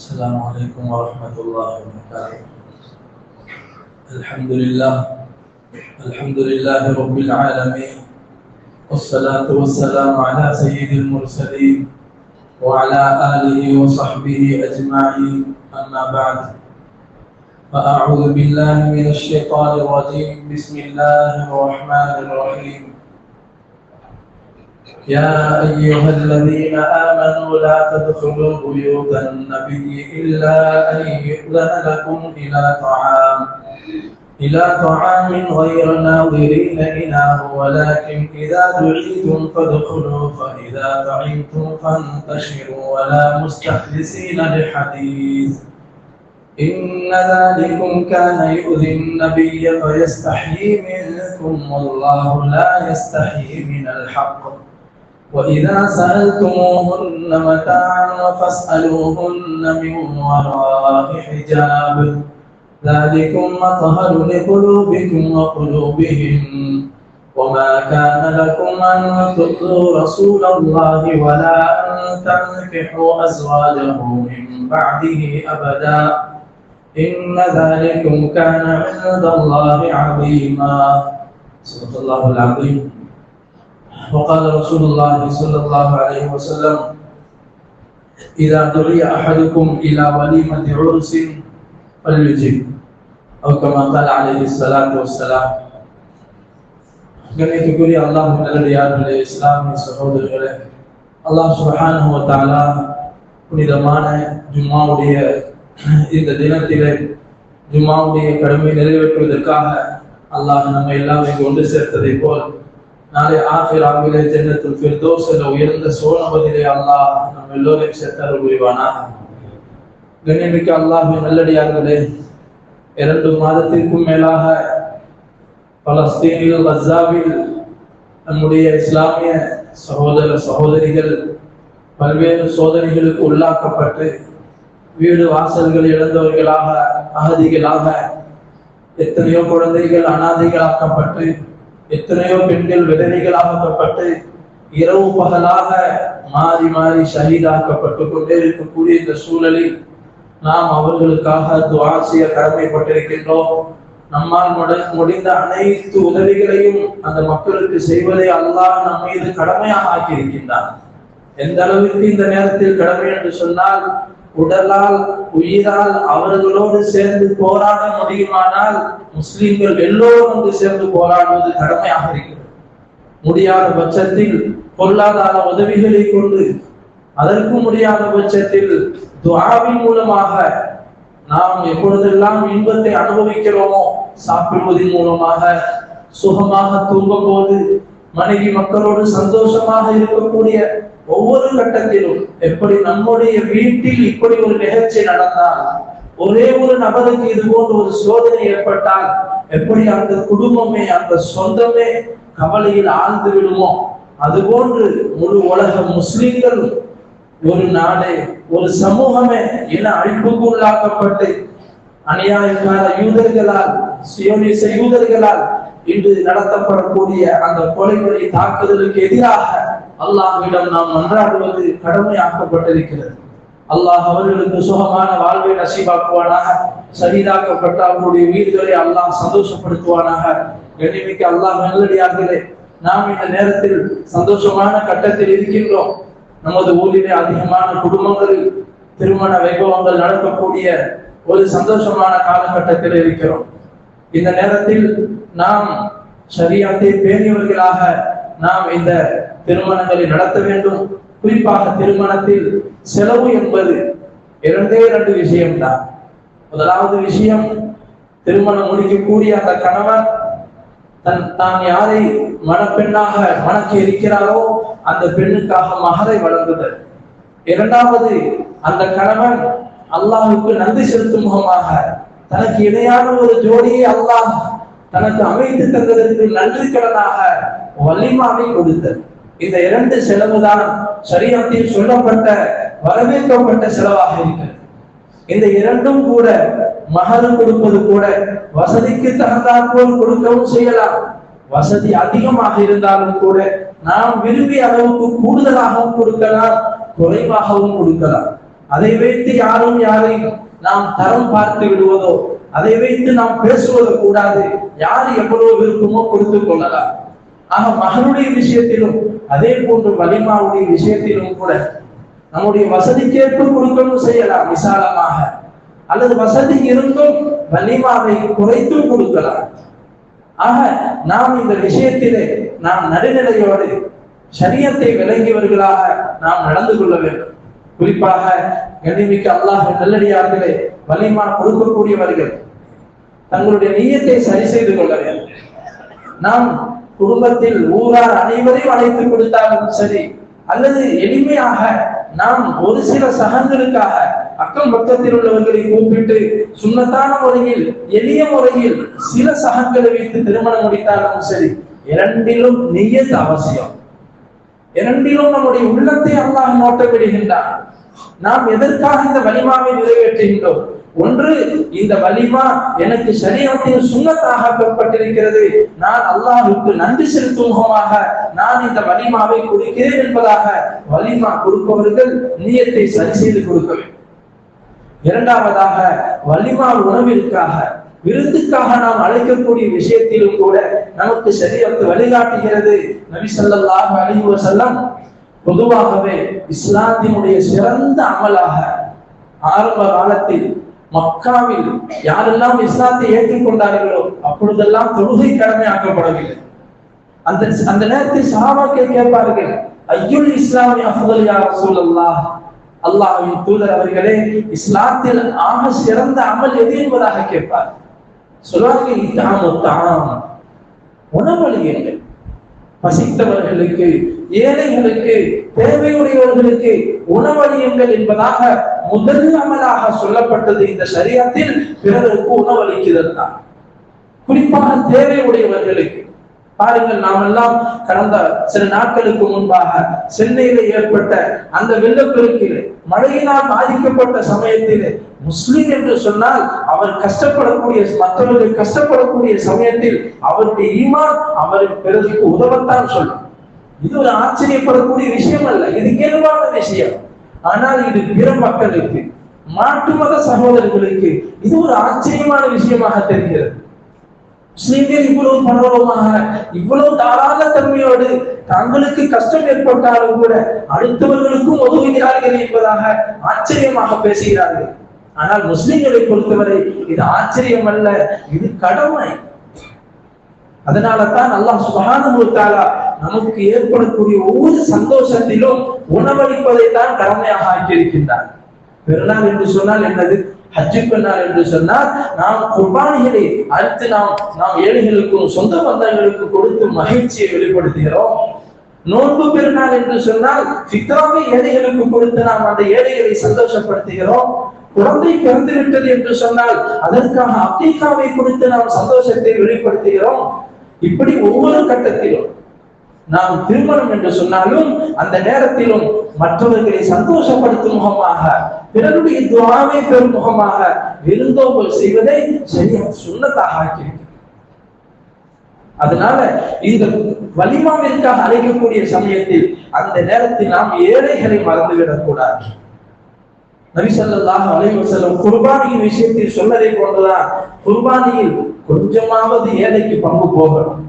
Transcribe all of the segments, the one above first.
السلام عليكم ورحمة الله وبركاته. الحمد لله رب العالمين، والصلاة والسلام على سيد المرسلين وعلى آله وصحبه أجمعين. أما بعد، فأعوذ بالله من الشيطان الرجيم. بسم الله الرحمن الرحيم. يا أيها الذين آمنوا لا تدخلوا بيوت النبي إلا أن يؤذن لكم إلى طعام غير ناظرين إناه، ولكن إذا دعيتم فادخلوا، فإذا طعمتم فانتشروا ولا مستخلصين لحديث، إن ذلكم كان يؤذي النبي فيستحيي منكم، والله لا يستحيي من الحق. وإذا سألتموهن متاعا فاسألوهن من وراء حجاب، ذلكم أطهر لقلوبكم وقلوبهم. وما كان لكم أن تؤذوا رسول الله ولا أن تنكحوا أزواجه من بعده أبدا، إن ذلكم كان عند الله عظيما. صدق الله العظيم. وقال رسول الله صلى الله عليه وسلم: إذا دعي أحدكم إلى وليمة عرس فليجب، أو كما قال عليه الصلاة والسلام. கண்ணியத்துக்குரிய அல்லாஹ்வின் நல்லடியார்களே, இஸ்லாமிய சகோதரர்களே, அல்லாஹ் சுப்ஹானஹு வ தஆலா புனிதமான ஜும்மாவுடைய இந்த தினத்திலே ஜும்மாவுடைய கடமை நிறைவேற்றுவதற்காக அல்லாஹ் நம்மை எல்லாம் இங்கு ஒன்று சேர்த்ததை போல் நாளை ஆகிராவிலே ஜன்னத்துல் ஃபிர்தௌஸில் உயர்ந்த சோனபதிலே அல்லாஹ் நம் எல்லோரையும் சேர்த்தருள் புரிவானாக. கண்ணியமிக்க அல்லாஹ்வின் நல்லடியார்களே, 2 மாதத்திற்கும் மேலாக பலஸ்தீனில் கஸாவில் நம்முடைய இஸ்லாமிய சகோதர சகோதரிகள் பல்வேறு சோதனைகளுக்கு உள்ளாக்கப்பட்டு வீடு வாசல்கள் இழந்தவர்களாக, அகதிகளாக, எத்தனையோ குழந்தைகள் அனாதைகளாக்கப்பட்டு, எத்தனையோ பெண்கள் விதவைகளாக்கப்பட்டு, இரவு பகலாக மாறி மாறி ஷஹீதாக்கப்பட்டு கொண்டே இருக்கக்கூடிய இந்த சூழலில் நாம் அவர்களுக்காக துஆ செய்ய கடமைப்பட்டிருக்கின்றோம். நம்மால் முடிந்த அனைத்து உதவிகளையும் அந்த மக்களுக்கு செய்வதை அல்லாஹ் நம் மீது கடமையாக ஆக்கியிருக்கின்றான். எந்த அளவிற்கு இந்த நேரத்தில் கடமை என்று சொன்னால், உடலால் உயிரால் அவர்களோடு சேர்ந்து போராட முடியுமானால் முஸ்லிம்கள் எல்லோரும் வந்து சேர்ந்து போராடுவது கடமையாக இருக்கிறது. முடியாத பட்சத்தில் பொருளாதார உதவிகளை கொண்டு, அதற்கு முடியாத பட்சத்தில் துஆவின் மூலமாக, நாம் எப்பொழுதெல்லாம் இன்பத்தை அனுபவிக்கிறோமோ சாப்பிடுவதன் மூலமாக, சுகமாக தூங்கும் போது, மனைவி மக்களோடு சந்தோஷமாக இருக்கக்கூடிய ஒவ்வொரு கட்டத்திலும், எப்படி நம்முடைய வீட்டில் இப்படி ஒரு நிகழ்ச்சி நடந்தால், ஒரே ஒரு நபருக்கு இது போன்ற ஒரு சோதனை ஏற்பட்டால் எப்படி அந்த குடும்பமே, அந்த சொந்தமே கவலையில் ஆழ்ந்து விடுமோ, அதுபோன்று முழு உலக முஸ்லிம்கள், ஒரு நாடே, ஒரு சமூகமே என அழிப்புக்கு உள்ளாக்கப்பட்டு அநியாயக்கார யூதர்களால், சியோனிச யூதர்களால் இன்று நடத்தப்படக்கூடிய அந்த கொலைகளை தாக்குதலுக்கு எதிராக அல்லாஹ்விடம் நாம் மன்றாடுவது கடமையாக்கப்பட்டிருக்கிறது. அல்லாஹ் அவர்களுக்கு சுகமான வாழ்வை நசீபாக்குவானாக. ஷஹீதாக்கப்பட்ட அவர்களுடைய வீடுகளை அல்லாஹ் சந்தோஷப்படுத்துவானாக. கண்ணியமிக்க அல்லாஹ் நல்லடியார்களே, நாம் இந்த நேரத்தில் சந்தோஷமான கட்டத்தில் இருக்கின்றோம். நமது ஊரிலே அதிகமான குடும்பங்களில் திருமண வைபவங்கள் நடக்கக்கூடிய ஒரு சந்தோஷமான காலகட்டத்தில் இருக்கிறோம். இந்த நேரத்தில் நாம் ஷரியத்தை பேணியவர்களாக நாம் இந்த திருமணங்களை நடத்த வேண்டும். குறிப்பாக திருமணத்தில் செலவு என்பது 2 விஷயம்தான். முதலாவது விஷயம், திருமணம் முடிக்கக்கூடிய அந்த கணவன் தான் யாரை மணப்பெண்ணாக மணக்க இருக்கிறாரோ அந்த பெண்ணுக்காக மகரை வழங்குதல். 2வது, அந்த கணவன் அல்லாஹ்வுக்கு நன்றி செலுத்தும் முகமாக தனக்கு இணையான ஒரு ஜோடியை அல்லாஹ் தனக்கு அமைத்து தந்ததற்கு நன்றி கடனாக வலிமாவை கொடுத்தல். இந்த 2 செலவுதான் ஷரியத்தில் சொல்லப்பட்ட வரவேற்கப்பட்ட செலவாக இருக்கிறது. இந்த 2ம் கூட மகர் கொடுப்பது கூட வசதிக்கு தகுந்தாற்போல் கொடுக்கவும் செய்யலாம். வசதி அதிகமாக இருந்தாலும் கூட நாம் விரும்பிய அளவுக்கு கூடுதலாகவும் கொடுக்கலாம், குறைவாகவும் கொடுக்கலாம். அதை வைத்து யாரும் யாரையும் நாம் தரம் பார்த்து விடுவதோ, அதை வைத்து நாம் பேசுவதோ கூடாது. யார் எவ்வளவு விருப்பமோ கொடுத்துக் கொள்ளலாம். ஆக மகனுடைய விஷயத்திலும் அதே போன்று வலிமாவுடைய விஷயத்திலும் கூட நம்முடைய வசதிக்கேற்ப கொடுக்கணும் செய்யலாம் விசாலமாக, அல்லது வசதி இருந்தும் வலிமாவை குறைத்தும் கொடுக்கலாம். ஆக நாம் இந்த விஷயத்திலே நாம் நடுநிலையோடு ஷரியத்தை விளங்கியவர்களாக நாம் நடந்து கொள்ள வேண்டும். குறிப்பாக கண்ணியமிக்க அல்லாஹ் நல்லடியார்களே, வலிமா கொடுக்கக்கூடியவர்கள் தங்களுடைய நியத்தை சரி செய்து கொள்ள வேண்டும். நாம் குடும்பத்தில் ஊரார் அனைவரையும் அழைத்து கொடுத்தாலும் சரி, அல்லது எளிமையாக நாம் ஒரு சில சகங்களுக்காக அக்கம் பக்கத்தில் உள்ளவர்களை கூப்பிட்டு சுன்னத்தான முறையில் எளிய முறையில் சில சகங்களை வைத்து திருமணம் முடித்தாலும் சரி, இரண்டிலும் நியத் அவசியம். இரண்டிலும் நம்முடைய உள்ளத்தை அல்லாஹ் நோட்டமிடுகின்றான். நாம் எதற்காக இந்த வலிமாவை நிறைவேற்றுகின்றோம்? ஒன்று, இந்த வலிமா எனக்கு ஷரியத்தில் சுன்னத்தாகப்பட்டிருக்கிறது, நான் அல்லாஹ்வுக்கு நன்றி செலுத்தும் முகமாக நான் இந்த வலிமாவை கொடுக்கிறேன் என்பதாக வலிமா கொடுப்பவர்கள் நியத்தை சரி செய்து கொடுக்க வேண்டும். இரண்டாவதாக, வலிமா உணவிற்காக விருந்துக்காக நாம் அழைக்கக்கூடிய விஷயத்திலும் கூட நமக்கு ஷரியத் வழிகாட்டுகிறது. நபி ஸல்லல்லாஹு அலைஹி வஸல்லம் பொதுவாகவே இஸ்லாத்தினுடைய சிறந்த அமலாக ஆரம்ப காலத்தில் மக்காவில் யாரெல்லாம் இஸ்லாத்தை ஏற்றுக்கொண்டார்களோ அப்பொழுதெல்லாம் தொழுகை கடமையாக்கப்படவில்லை. அந்த நேரத்தில் சஹாபாக்கள் கேட்பார்கள், ஐயுல் இஸ்லாமி அஃதல் யா ரசூலல்லாஹ், அல்லாஹ்வின் தூதர் அவர்களே, இஸ்லாத்தில் ஆக சிறந்த அமல் எது என்பதாக கேட்பார். சொல்வார்கள், இத்ஆமு தஆம், உணவளியுங்கள். பசித்தவர்களுக்கு, ஏழைகளுக்கு, தேவையுடையவர்களுக்கு உணவளியுங்கள் என்பதாக முதல் அமலாக சொல்லப்பட்டது இந்த ஷரியத்தில். பிறருக்கு உணவளிக்கிறது தான். குறிப்பாக தேவையுடையவர்களுக்கு. பாருங்கள், நாம் எல்லாம் கடந்த சில நாட்களுக்கு முன்பாக சென்னையில ஏற்பட்ட அந்த வெள்ளப்பெருக்கிலே மழையினால் பாதிக்கப்பட்ட சமயத்திலே முஸ்லிம் என்று சொன்னால் அவர் கஷ்டப்படக்கூடிய, மற்றவர்கள் கஷ்டப்படக்கூடிய சமயத்தில் அவருடைய ஈமான் அவருக்கு பிறருக்கு உதவத்தான் சொல்லும். இது ஒரு ஆச்சரியப்படக்கூடிய விஷயம் அல்ல, இது இயல்பான விஷயம். ஆனால் இது பிற மக்களுக்கு, மாற்று மத சகோதரர்களுக்கு இது ஒரு ஆச்சரியமான விஷயமாக தெரிகிறது. முஸ்லிம்கள் இவ்வளவு பரவலமாக, இவ்வளவு தாராள தன்மையோடு தங்களுக்கு கஷ்டம் ஏற்பட்டாலும் கூட அடுத்தவர்களுக்கும் உதவுகிறார்கள் என்பதாக ஆச்சரியமாக பேசுகிறார்கள். ஆனால் முஸ்லிம்களை பொறுத்தவரை இது ஆச்சரியம் அல்ல, இது கடமை. அதனால தான் அல்லாஹ் சுப்ஹானஹு வ தஆலா நமக்கு ஏற்படக்கூடிய ஒவ்வொரு சந்தோஷத்திலும் உணவளிப்பதை தான் கடமையாக ஆக்கியிருக்கின்றார். பெருநாள் என்று சொன்னால் என்னது? ஹஜ்ஜு பெருநாள் என்று சொன்னால் நாம் குர்பானிகளை அடுத்து நாம் ஏழைகளுக்கும் சொந்த பந்தங்களுக்கு கொடுத்து மகிழ்ச்சியை வெளிப்படுத்துகிறோம். நோன்பு பெருநாள் என்று சொன்னால் ஃபித்ராவை ஏழைகளுக்கு கொடுத்து நாம் அந்த ஏழைகளை சந்தோஷப்படுத்துகிறோம். குழந்தை பிறந்து விட்டது என்று சொன்னால் அதற்காக அக்கீகாவை கொடுத்து நாம் சந்தோஷத்தை வெளிப்படுத்துகிறோம். இப்படி ஒவ்வொரு கட்டத்திலும் நாம் திருமணம் என்று சொன்னாலும் அந்த நேரத்திலும் மற்றவர்களை சந்தோஷப்படுத்தும் முகமாக, பிறருடைய துஆவை பெறும் முகமாக விருந்தோம்பல் செய்வதை ஷரியத் சுன்னத்தாக ஆக்கியிருக்கிறது. அதனால இந்த வலிமாவிற்காக அழைக்கக்கூடிய சமயத்தில் அந்த நேரத்தில் நாம் ஏழைகளை மறந்துவிடக் கூடாது. நபி ஸல்லல்லாஹு அலைஹி வஸல்லம் குர்பானியின் விஷயத்தில் சொன்னதை போன்றுதான் குர்பானியில் கொஞ்சமாவது ஏழைக்கு பங்கு போகணும்,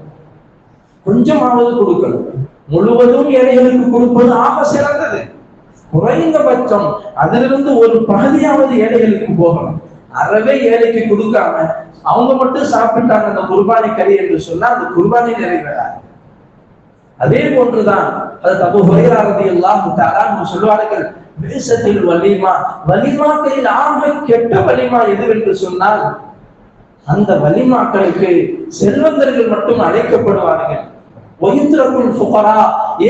கொஞ்சமாவது கொடுக்கணும். முழுவதும் ஏழைகளுக்கு கொடுப்பது ஆக சிறந்தது. குறைந்தபட்சம் அதிலிருந்து ஒரு பகுதியாவது ஏழைகளுக்கு போகணும். அறவே ஏழைக்கு கொடுக்காம அவங்க மட்டும் சாப்பிட்டாங்க அந்த குர்பானி கறி என்று சொன்னா அந்த குர்பானி நிறைவேறாது. அதே போன்றுதான் அது அபூ ஹுரைரா ரலியல்லாஹு தஆலா சொல்வார்கள், பேசத்தில் வலிமா, வலிமாக்களில் ஆக கெட்ட வலிமா எதுவென்று சொன்னால் அந்த வலிமாக்களுக்கு செல்வந்தர்கள் மட்டும் அழைக்கப்படுவார்கள். ஒயித்ரகுல் ஃபுகரா,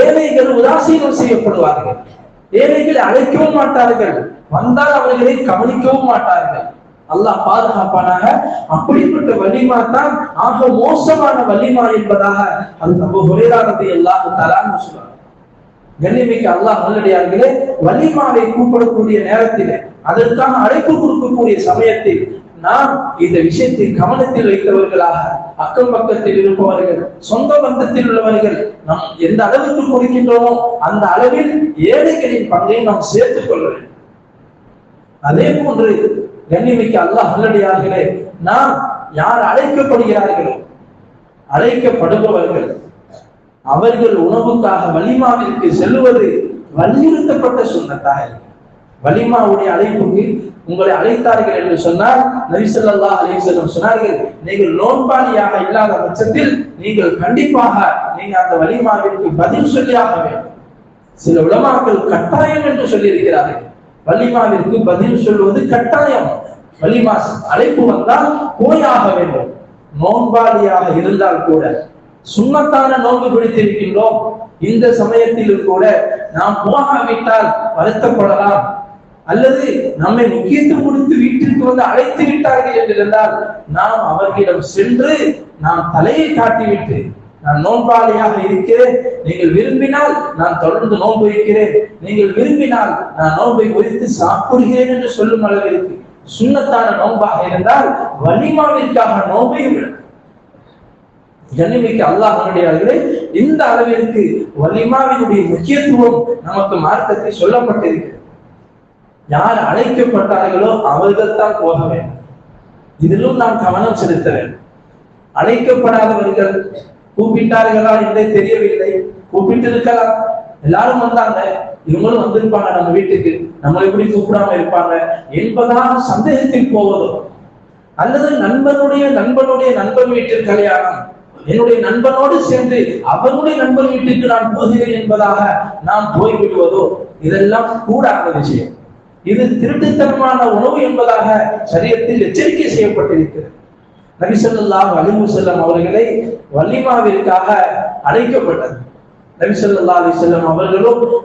ஏழைகள் உதாசீனம் செய்யப்படுவார்கள். ஏழைகளை அழைக்கவும் மாட்டார்கள், வந்தால் அவர்களை கவனிக்கவும் மாட்டார்கள். அல்லாஹ் பாதுகாப்பானாக. அப்படிப்பட்ட வலிமா தான் ஆக மோசமான வலிமா என்பதாக அது அபூ ஹுரைரா ரலியல்லாஹு தஆலா சொல்றாங்க. கண்ணியமிக்க அல்லாஹ் நல்லடியார்களே, வலிமாவை கூப்பிடக்கூடிய நேரத்தில், அதற்கான அழைப்பு கொடுக்கக்கூடிய சமயத்தில் நாம் இந்த விஷயத்தை கவனத்தில் வைத்தவர்களாக, அக்கம் பக்கத்தில் இருப்பவர்கள், சொந்த பந்தத்தில் உள்ளவர்கள் நாம் எந்த அளவுக்கு கொடுக்கின்றோமோ அந்த அளவில் ஏழைகளின் பங்கை நாம் சேர்த்துக் கொள்ள வேண்டும். அதே போன்று கண்ணியமிக்க அல்லாஹ் நல்லடியார்களே, நாம் யார் அழைக்கப்படுகிறார்களோ அழைக்கப்படுபவர்கள் அவர்கள் உணவுக்காக வலிமாவிற்கு செல்லுவது வலியுறுத்தப்பட்ட சுன்னத்தாக. வலிமாவுடைய அழைப்புக்கு உங்களை அழைத்தார்கள் என்று சொன்னால் நபி ஸல்லல்லாஹு அலைஹி வஸல்லம் சொன்னார்கள், நீங்கள் நோன்பாளியாக இல்லாத பட்சத்தில் நீங்கள் கண்டிப்பாக அந்த வலிமாவிற்கு பதில் சொல்லியாக வேண்டும். சில உலமாக்கள் கட்டாயம் என்று சொல்லி இருக்கிறார்கள். வலிமாவிற்கு பதில் சொல்வது கட்டாயம். வலிமா அழைப்பு வந்தால் போயாக வேண்டும். நோன்பாளியாக இருந்தால் கூட, சுன்னத்தான நோன்பு பிடித்திருக்கின்றோம், இந்த சமயத்திலும் கூட நாம் போகாவிட்டால் வருத்தப்படலாம். அல்லது நம்மை முக்கியத்துவம் கொடுத்து வீட்டிற்கு வந்து அழைத்து விட்டார்கள் என்றிருந்தால் நாம் அவர்களிடம் சென்று நாம் தலையை காட்டிவிட்டு, நான் நோன்பாளியாக இருக்கிறேன், நீங்கள் விரும்பினால் நான் தொடர்ந்து நோன்பு இருக்கிறேன், நீங்கள் விரும்பினால் நான் நோன்பை குறித்து சாப்பிடுகிறேன் என்று சொல்லும் அளவிற்கு சுன்னத்தான நோன்பாக இருந்தால் வலிமாவிற்காக நோன்பை விடும். கண்ணியமிக்க அல்லாஹ்வுடையவர்களே, இந்த அளவிற்கு வலிமாவினுடைய முக்கியத்துவம் நமக்கு மார்க்கத்தை சொல்லப்பட்டிருக்கிறது. யார் அழைக்கப்பட்டார்களோ அவர்கள் தான் போக வேண்டும். இதிலும் நாம் கவனம் செலுத்த வேண்டும். அழைக்கப்படாதவர்கள் கூப்பிட்டார்களா என்றே தெரியவில்லை, கூப்பிட்டு இருக்கலாம், எல்லாரும் வந்தாங்க, இவங்களும் வந்திருப்பாங்க நம்ம வீட்டுக்கு, நம்மளை எப்படி கூப்பிடாம இருப்பாங்க என்பதாக சந்தேகத்தில் போவதோ, அல்லது நண்பனுடைய நண்பன் வீட்டிற்கு கல்யாணம், என்னுடைய நண்பனோடு சேர்ந்து அவருடைய நண்பன் வீட்டுக்கு நான் போகிறேன் என்பதாக நாம் போய்விடுவதோ, இதெல்லாம் கூடாத விஷயம். இது திருட்டுத்தனமான உணவு என்பதாக ஷரியத்தில் எச்சரிக்கை செய்யப்பட்டிருக்கிறது. நபி ஸல்லல்லாஹு அலைஹி வஸல்லம் அவர்களை வலிமாவிற்காக அழைக்கப்பட்டது. நபி ஸல்லல்லாஹு அலைஹி வஸல்லம்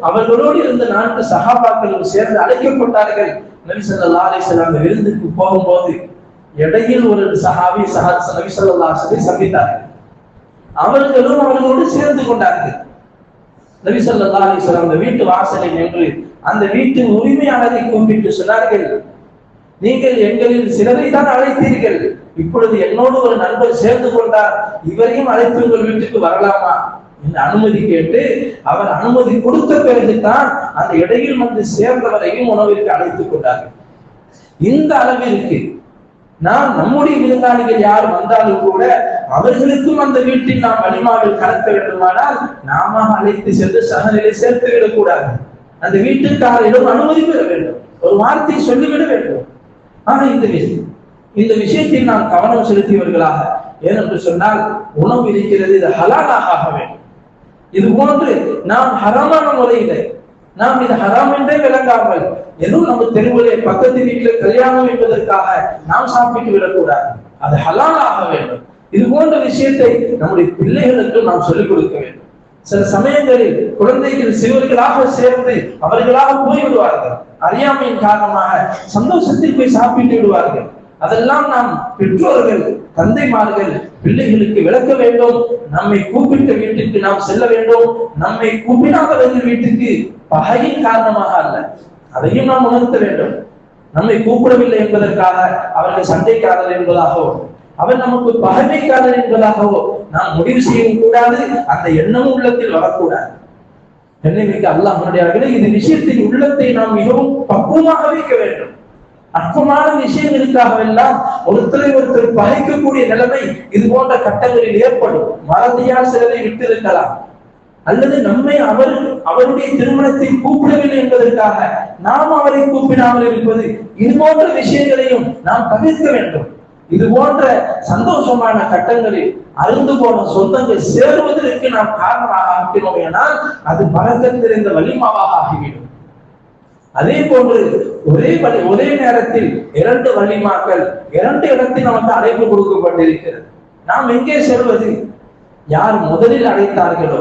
அவர்களோடு இருந்த 4 சஹாபாக்களும் சேர்ந்து அழைக்கப்பட்டார்கள். நபி ஸல்லல்லாஹு அலைஹி வஸல்லம் விருந்துக்கு போகும்போது இடையில் ஒரு சஹாபி நபி ஸல்லல்லாஹு அலைஹி வஸல்லம் சந்தித்தார்கள். அவர்களும் அவர்களோடு சேர்ந்து கொண்டார்கள். நபி ஸல்லல்லாஹு அலைஹி வஸல்லம் அந்த வீட்டு வாசலில் நின்று அந்த வீட்டின் உரிமையாளரை கூப்பிட்டு சொன்னார்கள், நீங்கள் எங்களில் சிலரை தான் அழைத்தீர்கள், இப்பொழுது என்னோடு ஒரு நண்பர் சேர்ந்து கொண்டார், இவரையும் அழைத்து உங்கள் வீட்டுக்கு வரலாமா என்று அனுமதி கேட்டு அவர் அனுமதி கொடுத்த பிறகுதான் அந்த இடையில் வந்து சேர்ந்தவரையும் உணவிற்கு அழைத்துக் கொண்டார்கள். இந்த அளவிற்கு நாம் நம்முடைய விருந்தாளிகள் யார் வந்தாலும் கூட அவர்களுக்கும் அந்த வீட்டில் நாம் வலிமாவில் கலக்க வேண்டுமானால் நாம அழைத்து சென்று சகநிலை சேர்த்து விடக்கூடாது. அந்த வீட்டுக்காரரிடம் அனுமதி பெற வேண்டும், ஒரு வார்த்தை சொல்லிவிட வேண்டும். ஆனா இந்த விஷயத்தில் நாம் கவனம் செலுத்தியவர்களாக, ஏனென்று சொன்னால் உணவு இருக்கிறது, இது ஹலாலாக ஆக வேண்டும். இது போன்று நாம் ஹராமான முறையில நாம் இது ஹராம் என்றே விளங்காமல் எதுவும் நம்ம தெருவிலே பக்கத்து வீட்டில் கல்யாணம் என்பதற்காக நாம் சாப்பிட்டு விடக்கூடாது, அது ஹலாலாக வேண்டும். இது போன்ற விஷயத்தை நம்முடைய பிள்ளைகளுக்கு நாம் சொல்லிக் கொடுக்க வேண்டும். சில சமயங்களில் குழந்தைகள் சிறுவர்களாக சேர்ந்து அவர்களாக போய்விடுவார்கள், அறியாமையின் காரணமாக சந்தோஷத்தில் போய் சாப்பிட்டு விடுவார்கள். அதெல்லாம் நாம் பெற்றோர்கள் தந்தைமார்கள் பிள்ளைகளுக்கு விளக்க வேண்டும். நம்மை கூப்பிட்ட வீட்டுக்கு நாம் செல்ல வேண்டும், நம்மை கூப்பிடாதவர்கள் வீட்டுக்கு பகையின் காரணமாக அல்ல, அதையும் நாம் உணர்த்த வேண்டும். நம்மை கூப்பிடவில்லை என்பதற்காக அவர்கள் சண்டைக்காரர் என்பதாகவோ அவர் நமக்கு பகைமைக்காரர் என்பதாகவோ நாம் முடிவு செய்யவும் கூடாது, அந்த எண்ணமும் உள்ளத்தில் வரக்கூடாது. என்னைக்கு அல்லாஹ்வுடையவர்களே, இது விஷயத்தின் உள்ளத்தை நாம் மிகவும் பக்குவமாக வைக்க வேண்டும். அற்பமான விஷயங்களுக்காகவெல்லாம் ஒருத்தர் பகைக்கக்கூடிய நிலைமை இது போன்ற கட்டங்களில் ஏற்படும். மறதியால் சிலரை விட்டிருக்கலாம், அல்லது நம்மை அவருடைய திருமணத்தை கூப்பிடவில்லை என்பதற்காக நாம் அவரை கூப்பிடாமல் இருப்பது, இது போன்ற விஷயங்களையும் நாம் தவிர்க்க வேண்டும். இது போன்ற சந்தோஷமான கட்டங்களில் அருந்து போன சொந்தங்கள் சேருவதற்கு நாம் காரணமாக ஆக்கிறோம் என்றால் அது பரக்கத் நிறைந்த வலிமாவாக ஆகிவிடும். அதே போன்று ஒரே நேரத்தில் 2 வலிமாக்கள் 2 இடத்தில் நமக்கு அழைப்பு கொடுக்கப்பட்டிருக்கிறது. நாம் எங்கே செல்வது? யார் முதலில் அழைத்தார்களோ,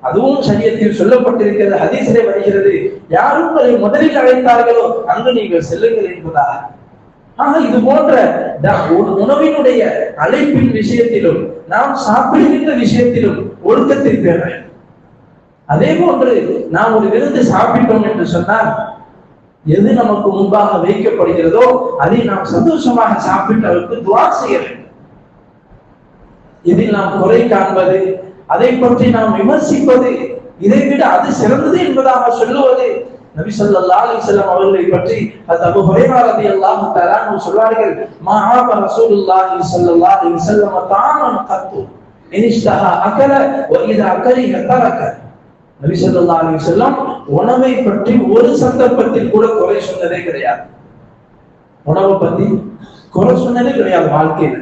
அதுவும் ஷரியத்தில் சொல்லப்பட்டிருக்கிறது, ஹதீஸிலே வருகிறது, யாரும் உங்களை முதலில் அழைத்தார்களோ அங்கு நீங்கள் செல்லுங்கள் என்பதாக. ஆக இது போன்ற உணவினுடைய அழைப்பின் விஷயத்திலும் நாம் சாப்பிடுகின்ற விஷயத்திலும் ஒழுக்கத்தை பெற வேண்டும். அதே போன்று நாம் ஒரு விருந்து சாப்பிட்டோம் என்று சொன்னால் எது நமக்கு முன்பாக வைக்கப்படுகிறதோ அதை நாம் சந்தோஷமாக சாப்பிட்டு அவருக்கு துஆ செய்ய வேண்டும். இதில் நாம் குறை காண்பது, அதை பற்றி நாம் விமர்சிப்பது, இதை விட அது சிறந்தது என்பதாக சொல்லுவது, நபி ஸல்லல்லாஹு அலைஹி வஸல்லம் அவர்களை பற்றி அபூ ஹுரைரா রাদিয়াল্লাহு தஆலா சொல்வார்கள், மஆப ரசூலுல்லாஹி ஸல்லல்லாஹு அலைஹி வஸல்லம் தாமன் கத்து இன்ஷ்தஹா அகல வ இதா கரிஹ தரக. நபி ஸல்லல்லாஹு அலைஹி வஸல்லம் உணவை பற்றி ஒரு சந்தர்ப்பத்தில் கூட குறை சொன்னதே கிடையாது. உணவை பத்தி குறை சொன்னதே கிடையாது வாழ்க்கையில.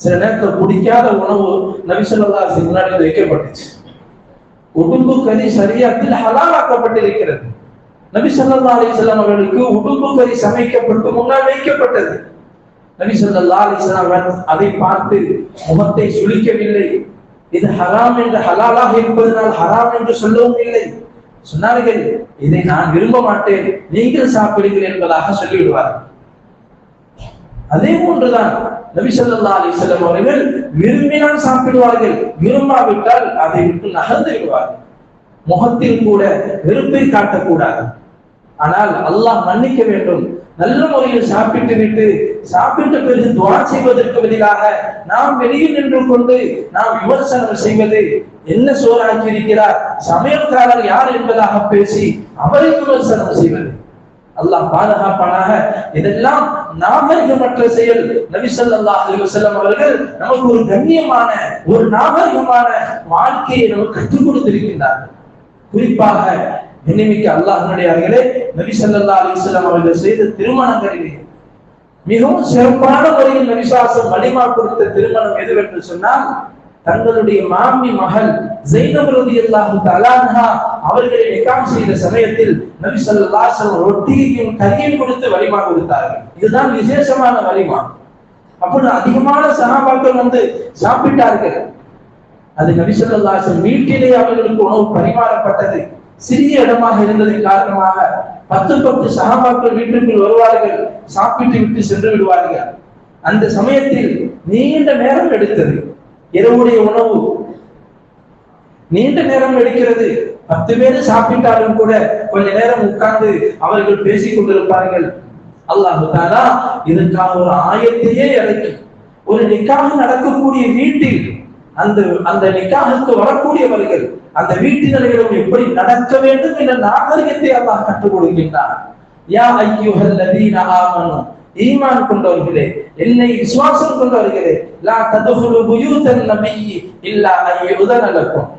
சில நேரத்தில் பிடிக்காத உணவு நபி ஸல்லல்லாஹு அலைஹி வஸல்லம் முன்னாடி வைக்கப்பட்டுச்சு. உடும்பு கறி ஷரியத்தில் ஹலாலாக்கப்பட்டிருக்கிறது. நபி ஸல்லல்லாஹு அலைஹி வஸல்லம் அவர்களுக்கு உடும்பு கறி சமைக்கப்பட்டு முன்னால் வைக்கப்பட்டது. நபி ஸல்லல்லாஹு அலைஹி வஸல்லம் அதை பார்த்து முகத்தை சுளிக்கவில்லை. இது ஹராம் என்று ஹலாலாக இருப்பதனால் ஹராம் என்று சொல்லவும் இல்லை. சொன்னார்கள், இதை நான் விரும்ப மாட்டேன், நீங்கள் சாப்பிடுங்கள் என்பதாக சொல்லிவிடுவார்கள். அதே போன்றுதான் நபி ஸல்லல்லாஹு அலைஹி வஸல்லம் அவர்கள் விரும்பினால் சாப்பிடுவார்கள், விரும்பாவிட்டால் அதை விட்டு நகர்ந்து விடுவார்கள். முகத்தில் கூட வெறுப்பை காட்டக்கூடாது. ஆனால் அல்லாஹ் மன்னிக்க வேண்டும். நல்ல முறையில் சாப்பிட்டு விட்டு சாப்பிட்ட பிறகு துஆ செய்வதற்கு பதிலாக நாம் வெளியில் நின்று கொண்டு நாம் விமர்சனம் செய்வது, என்ன சோறாக்கி இருக்கிறார், சமையல்காரர் யார் என்பதாக பேசி அவரை விமர்சனம் செய்வது, அல்லாஹ் பாதுகாப்பானாக. இதெல்லாம் நாகரிகமற்ற செயல். நபி ஸல்லல்லாஹு அலைஹி வஸல்லம் அவர்கள் நமக்கு ஒரு கண்ணியமான ஒரு நாகரிகமான வாழ்க்கையை நமக்கு கற்றுக் கொடுத்திருக்கின்றார்கள். குறிப்பாக நினைமிக்க அல்லாஹ்வுடையவர்களே, நபி ஸல்லல்லாஹு அலைஹி வஸல்லம் அவர்கள் செய்த திருமணங்களிலே மிகவும் சிறப்பான முறையில் நபி ஸல்லல்லாஹு வலிமா கொடுத்த திருமணம் எதுவென்று சொன்னால், தங்களுடைய மாமி மகள் ஸைனப் ரலியல்லாஹு தஆலா அன்ஹா அவர்களை நிக்காஹ் செய்த சமயத்தில் நபி ஸல்லல்லாஹு அலைஹி வஸல்லம் ரொட்டியையும் கறியையும் கொடுத்து வலிமா கொடுத்தார்கள். இதுதான் விசேஷமான வலிமா. அப்போது அதிகமான சஹாபாக்கள் வந்து சாப்பிட்டார்கள். அது நபி ஸல்லல்லாஹு அலைஹி வஸல்லம் வீட்டிலே அவர்களுக்கு உணவு பரிமாறப்பட்டது. சிறிய இடமாக இருந்ததன் காரணமாக 10 சஹாபாக்கள் வீட்டுக்குள் வருவார்கள், சாப்பிட்டு விட்டு சென்று விடுவார்கள். அந்த சமயத்தில் நீண்ட நேரம் எடுத்தது. இரவுடைய உணவு நீண்ட நேரம் எடுக்கிறது. 10 பேர் சாப்பிட்டாலும் கூட கொஞ்ச நேரம் உட்கார்ந்து அவர்கள் பேசிக் கொண்டிருப்பார்கள். அல்லாஹ் தஆலா இதற்காக ஒரு ஆயத்தையே இறக்கி, ஒரு நிக்காஹ் நடக்கக்கூடிய வீட்டில் அந்த நிக்காஹுக்கு வரக்கூடியவர்கள் அந்த வீட்டினர்களிடம் எப்படி நடக்க வேண்டும் என்ற நாகரிகத்தை அல்லாஹ் கற்றுக் கொடுக்கின்றார். யா அய்யுஹல்லதீன ஆமனு, ஈமான் கொண்டவர்களே, என்னை விசுவாசம் கொண்டவர்களே, லா ததுஹுலு புயூதன் நபியி இல்லா அய்யுதன லக்கும்.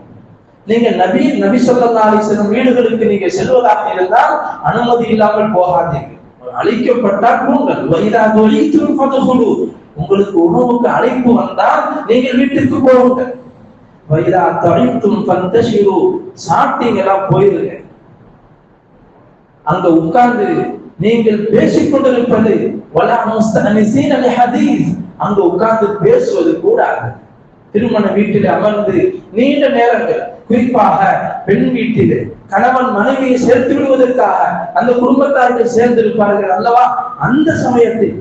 நீங்க நபி ஸல்லல்லாஹு அலைஹி வஸல்லம் வீடுகளுக்கு நீங்க செல்வதாக இருந்தால் அனுமதி இல்லாமல் போகாதீர்கள். அழைக்கப்பட்டால் போங்கள். வைதா துஈதும் ஃபதுஹுலு, உங்களுக்கு உணவுக்கு அழைப்பு வந்தால் நீங்கள் வீட்டுக்கு போங்கள். வைதா தஇதும் ஃபந்தஷிரு, சாப்பிட்டீங்களா போயிருங்க. அங்க உட்கார்ந்து நீங்கள் பேசிக் கொண்டிருப்பது வலா முஸ்தஅனிஸீன லிஹதீஸ், அங்க உட்கார்ந்து பேசுவது கூடாது. திருமண வீட்டில் அமர்ந்து நீண்ட நேரங்கள், குறிப்பாக பெண் வீட்டில் கணவன் மனைவியை சேர்த்து விடுவதற்காக அந்த குடும்பத்தார்கள் சேர்ந்திருப்பார்கள் அல்லவா, அந்த சமயத்தில்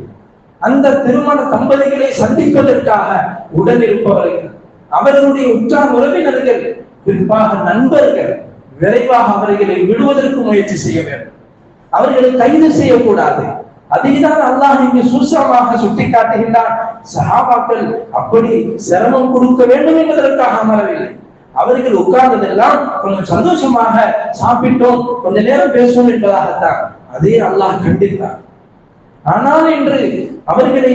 அந்த திருமண தம்பதிகளை சந்திப்பதற்காக உடன் இருப்பவர்கள், அவர்களுடைய உற்றார் உறவினர்கள், குறிப்பாக நண்பர்கள் விரைவாக அவர்களை விடுவதற்கு முயற்சி செய்ய வேண்டும். அவர்களை கைது செய்யக்கூடாது. அதைதான் அல்லாஹ் இங்கு சூசகமாக சுட்டிக்காட்டுகின்றான். சஹாபாக்கள் அப்படி சிரமம் கொடுக்க வேண்டும் என்பதற்காக அமரவில்லை. அவர்கள் உட்கார்ந்ததெல்லாம் கொஞ்சம் சந்தோஷமாக சாப்பிட்டோம், கொஞ்ச நேரம் பேசுவோம் என்பதாகத்தான். அதே அல்லாஹ் கண்டித்தார். ஆனால் இன்று அவர்களை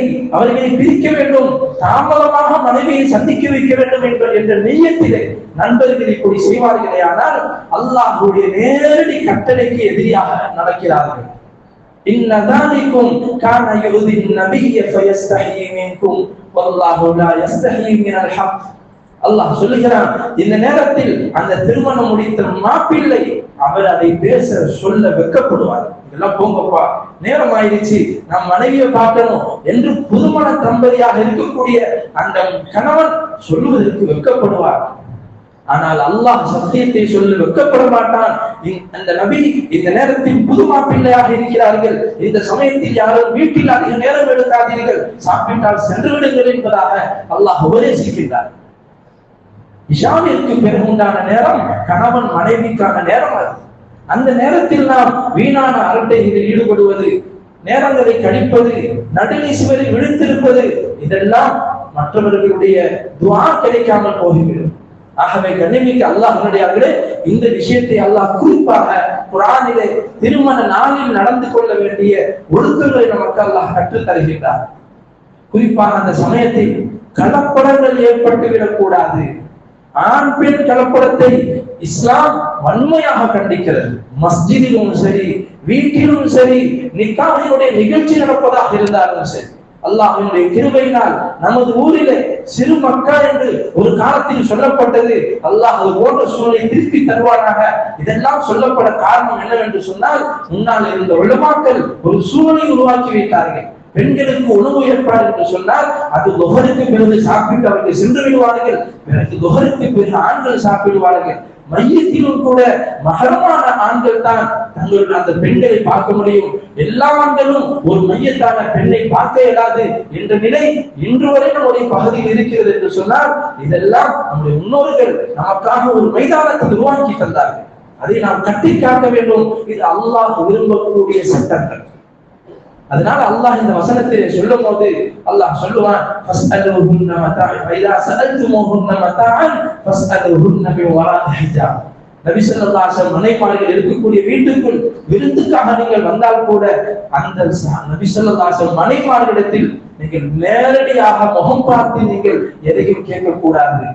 பிரிக்க வேண்டும், தாமதமாக மனைவியை சந்திக்க வைக்க வேண்டும் என்ற நெய்யத்திலே நண்பர்கள் இப்படி செய்வார்களே, ஆனால் அல்லாஹ்வுடைய நேரடி கட்டளைக்கு எதிராக நடக்கிறார்கள். இன்னதாலிக்கும் கான யுதின் நபிய ஃபயஸ்தஹி மின்கும் வல்லாஹு லா யஸ்தஹி மினல் ஹக். அல்லாஹ் சொல்லுகிறான், இந்த நேரத்தில் அந்த திருமணம் முடித்த மாப்பிள்ளை அவர் அதை பேச சொல்ல வெட்கப்படுவார். இதெல்லாம் போங்கப்பா, நேரம் ஆயிடுச்சு, நம் மனைவியை பார்க்கணும் என்று புதுமண தம்பதியாக இருக்கக்கூடிய அந்த கணவன் சொல்லுவதற்கு வெட்கப்படுவார். ஆனால் அல்லாஹ் சத்தியத்தை சொல்ல வெட்கப்பட மாட்டான். அந்த நபி இந்த நேரத்தில் புது மாப்பிள்ளையாக இருக்கிறார்கள், இந்த சமயத்தில் யாரும் வீட்டில் அதிக நேரம் எடுக்காதீர்கள், சாப்பிட்டால் சென்று விடுங்கள் என்பதாக அல்லாஹ் உபதேசிக்கின்றார். இஷாவிற்கு பிறகு உண்டான நேரம் கணவன் மனைவிக்கான நேரம் அது. அந்த நேரத்தில் நாம் வீணான அரட்டைகளில் ஈடுபடுவது, நேரங்களை கழிப்பது, நடுநீசுவதை விழுத்திருப்பது, இதெல்லாம் மற்றவர்களுடைய துஆ கிடைக்காமல் போகிறது. ஆகவே கண்ணியமிக்க அல்லாஹ்வுடையவர்களே, இந்த விஷயத்தை அல்லாஹ் குறிப்பாக குர்ஆனிலே திருமண நாளில் நடந்து கொள்ள வேண்டிய ஒழுக்கங்களை நமக்கு அல்லாஹ் கற்றுத் தருகின்றார். குறிப்பாக அந்த சமயத்தில் கலப்படங்கள் ஏற்பட்டுவிடக் கூடாது. ஆண் பெண் கலப்படத்தை இஸ்லாம் வன்மையாக கண்டிக்கிறது. மஸ்ஜிதிலும் சரி, வீட்டிலும் சரி, நிக்காஹினுடைய நிகழ்ச்சி நடப்பதாக இருந்தாலும் சரி, அல்லாஹ்வினுடைய கிருபையினால் நமது ஊரிலே சிறு மக்கா என்று ஒரு காலத்தில் சொல்லப்பட்டது. அல்லாஹ் அது போன்ற சூழலை திருப்பி தருவானாக. இதெல்லாம் சொல்லப்பட காரணம் என்னவென்று சொன்னால், முன்னால் இருந்த உலமாக்கள் ஒரு சூழலை உருவாக்கி வைத்தார்கள். பெண்களுக்கு உணவு ஏற்பாடு என்று சொன்னால் அது துஹருக்கு பிறகு சாப்பிட்டு அவர்கள் சென்று விடுவார்கள். பிறகு துஹருக்கு பிறகு ஆண்கள் சாப்பிடுவார்கள். மையத்திலும் கூட மகரமான ஆண்கள் தான் தங்களுடைய அந்த பெண்களை பார்க்க முடியும். எல்லா ஆண்களும் ஒரு மையத்தான பெண்ணை பார்க்க இயலாது என்ற நிலை இன்று வரை நம்முடைய பகுதியில் இருக்கிறது என்று சொன்னால், இதெல்லாம் நம்முடைய முன்னோர்கள் நமக்காக ஒரு மைதானத்தை உருவாக்கி தந்தார்கள். அதை நாம் கட்டி காக்க வேண்டும். இது அல்லாஹ் விரும்பக்கூடிய சட்டங்கள். அதனால அல்லாஹ் இந்த வசனத்திலே சொல்லும் போது அல்லாஹ் சொல்லுவான், ஃபஸ்அலுஹுன்ன மதாஅன் ஃபைதா சஅல்துமுஹுன்ன மதாஅன் ஃபஸ்அலுஹுன்ன பிவராஇ ஹிஜாப். நபி ஸல்லல்லாஹு அலைஹி வஸல்லம் மனைவிமார்கள் இருக்கக்கூடிய வீட்டுக்குள் விருந்துக்காக நீங்கள் வந்தால் கூட அந்த நபி ஸல்லல்லாஹு அலைஹி வஸல்லம் மனைவிமார்களிடத்தில் நீங்கள் நேரடியாக முகம் பார்த்து நீங்கள் எதையும் கேட்கக்கூடாது.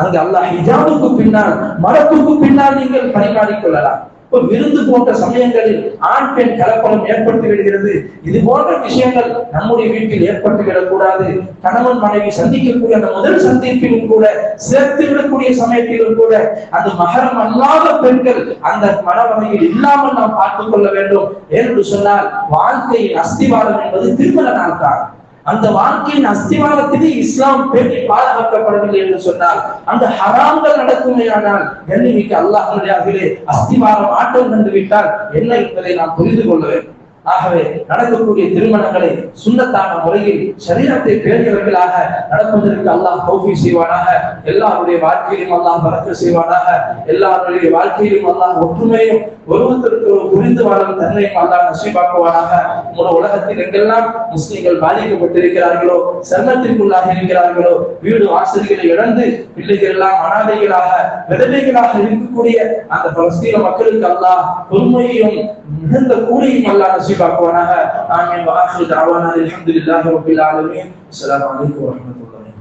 அங்கு அல்லாஹ் ஹிஜாபுக்கு பின்னால், மரத்துக்கு பின்னால் நீங்கள் பரிமாறிக் கொள்ளலாம். விருந்து போன்ற சமயங்களில் ஆண் பெண் கலப்படம் ஏற்பட்டு விடுகிறது. இது போன்ற விஷயங்கள் நம்முடைய வீட்டில் ஏற்பட்டு விடக்கூடாது. கணவன் மனைவி சந்திக்கக்கூடிய அந்த முதல் சந்திப்பிலும் கூட, சேர்த்து விடக்கூடிய சமயத்திலும் கூட அந்த மகரம் அல்லாத பெண்கள் அந்த மனவகையில் இல்லாமல் நாம் பார்த்துக் கொள்ள வேண்டும். என்று சொன்னால் வாழ்க்கையின் அஸ்திவாரம் என்பது திருமண நாள் தான். அந்த வாழ்க்கையின் அஸ்திவாரத்திலே இஸ்லாம் பேணி பாதுகாக்கப்படவில்லை என்று சொன்னால், அந்த ஹராம்கள் நடக்குமேயானால் கண்ணியமிக்க அல்லாஹ்வுடைய அஸ்திவாரம் ஆட்டம் கண்டு விட்டால் என்ன என்பதை நாம் புரிந்து கொள்ள வேண்டும். ஆகவே நடக்கக்கூடிய திருமணங்களை சுன்னத்தான முறையில் ஷரீஅத்தை பேணியவர்களாக நடப்பதற்கு அல்லாஹ் தௌஃபீக் செய்வானாக. எல்லாருடைய வாழ்க்கையிலும் அல்லாஹ் பரக்கத் செய்வானாக. எல்லாருடைய வாழ்க்கையிலும் அல்லாஹ் ஒற்றுமையும் ஒருவருக்கு ஒரு புரிந்து வாழும் தன்மையும் அல்லாஹ் நசீபாக்குவானாக. உலகத்தில் எங்கெல்லாம் முஸ்லிம்கள் பாதிக்கப்பட்டிருக்கிறார்களோ, சர்மத்திற்குள்ளாக இருக்கிறார்களோ, வீடு வாசல்களை இழந்து பிள்ளைகள் எல்லாம் அனாதைகளாக விதவைகளாக இருக்கக்கூடிய அந்த பலஸ்தீன மக்களுக்கு அல்லாஹ் பொறுமையையும் மிகுந்த கூலியும் அல்லாஹ் நசீபாக்குவானாக. ஆமீன். வ ஆகிரு தஅவானா அல்ஹம்துலில்லாஹி ரப்பில் ஆலமீன். அஸ்ஸலாமு அலைக்கும் வ ரஹ்மத்துல்லாஹி.